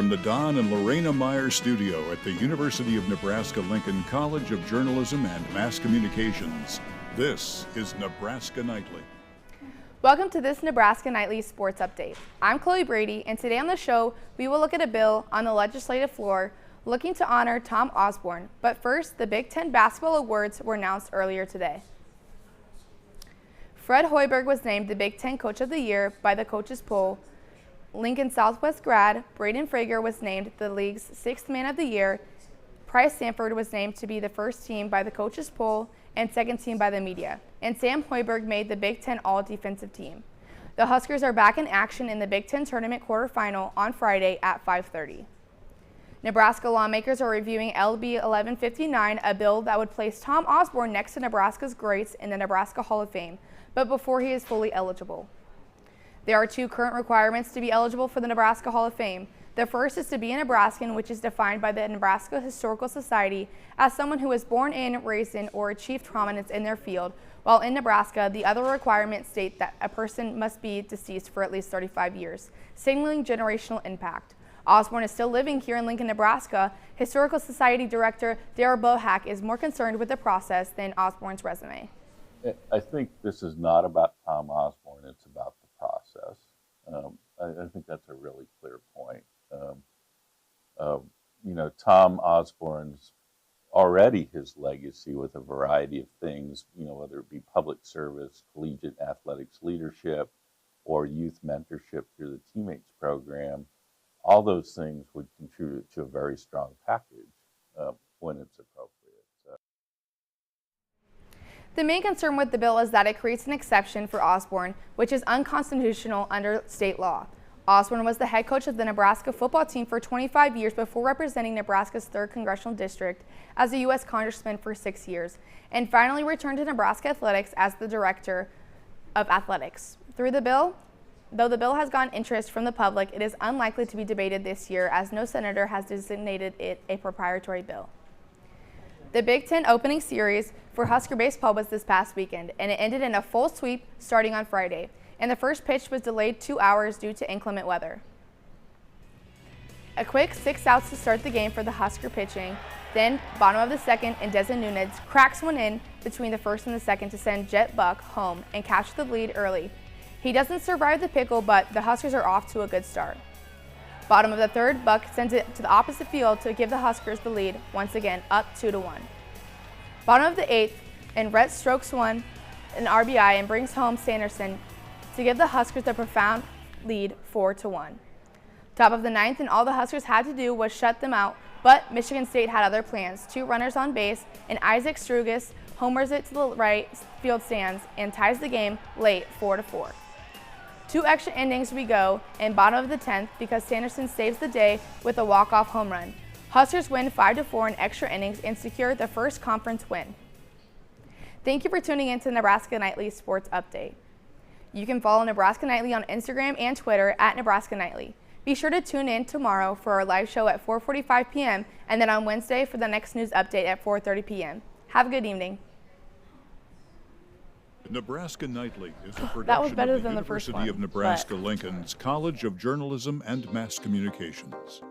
from the Don and Lorena Meyer studio at the University of Nebraska-Lincoln College of Journalism and Mass Communications, this is Nebraska Nightly. Welcome to this Nebraska Nightly Sports Update. I'm Chloe Brady, and today on the show, we will look at a bill on the legislative floor looking to honor Tom Osborne. But first, the Big Ten basketball awards were announced earlier today. Fred Hoiberg was named the Big Ten Coach of the Year by the coaches poll. Lincoln Southwest grad Braden Frager was named the league's sixth man of the year. Price Sanford was named to be the first team by the coaches poll and second team by the media. And Sam Hoiberg made the Big Ten all-defensive team. The Huskers are back in action in the Big Ten tournament quarterfinal on Friday at 5:30. Nebraska lawmakers are reviewing LB 1159, a bill that would place Tom Osborne next to Nebraska's greats in the Nebraska Hall of Fame, but before he is fully eligible. There are two current requirements to be eligible for the Nebraska Hall of Fame. The first is to be a Nebraskan, which is defined by the Nebraska Historical Society as someone who was born in, raised in, or achieved prominence in their field. While in Nebraska, the other requirements state that a person must be deceased for at least 35 years, signaling generational impact. Osborne is still living here in Lincoln, Nebraska. Historical Society Director Darrell Bohack is more concerned with the process than Osborne's resume. I think this is not about Tom Osborne, it's about the process. I think that's a really clear point. Tom Osborne's already his legacy with a variety of things, whether it be public service, collegiate athletics leadership, or youth mentorship through the Teammates program. All those things would contribute to a very strong package when it's appropriate. The main concern with the bill is that it creates an exception for Osborne, which is unconstitutional under state law. Osborne was the head coach of the Nebraska football team for 25 years before representing Nebraska's 3rd Congressional District as a U.S. Congressman for 6 years, and finally returned to Nebraska Athletics as the Director of Athletics. Though the bill has gotten interest from the public, it is unlikely to be debated this year as no senator has designated it a proprietary bill. The Big Ten opening series for Husker baseball was this past weekend, and it ended in a full sweep starting on Friday, and the first pitch was delayed 2 hours due to inclement weather. A quick 6 outs to start the game for the Husker pitching, then bottom of the second and Desmond Nunez cracks one in between the first and the second to send Jet Buck home and capture the lead early. He doesn't survive the pickle, but the Huskers are off to a good start. Bottom of the third, Buck sends it to the opposite field to give the Huskers the lead, once again up 2-1. Bottom of the eighth, and Rhett strokes an RBI and brings home Sanderson to give the Huskers a profound lead 4-1. Top of the ninth, and all the Huskers had to do was shut them out, but Michigan State had other plans. 2 runners on base, and Isaac Strugus homers it to the right field stands and ties the game late 4-4. 2 extra innings we go, and bottom of the 10th because Sanderson saves the day with a walk-off home run. Huskers win 5-4 in extra innings and secure the first conference win. Thank you for tuning in to Nebraska Nightly Sports Update. You can follow Nebraska Nightly on Instagram and Twitter at Nebraska Nightly. Be sure to tune in tomorrow for our live show at 4:45 p.m. and then on Wednesday for the next news update at 4:30 p.m. Have a good evening. Nebraska Nightly is a production That was better of the than the first University one, of Nebraska-Lincoln's College of Journalism and Mass Communications.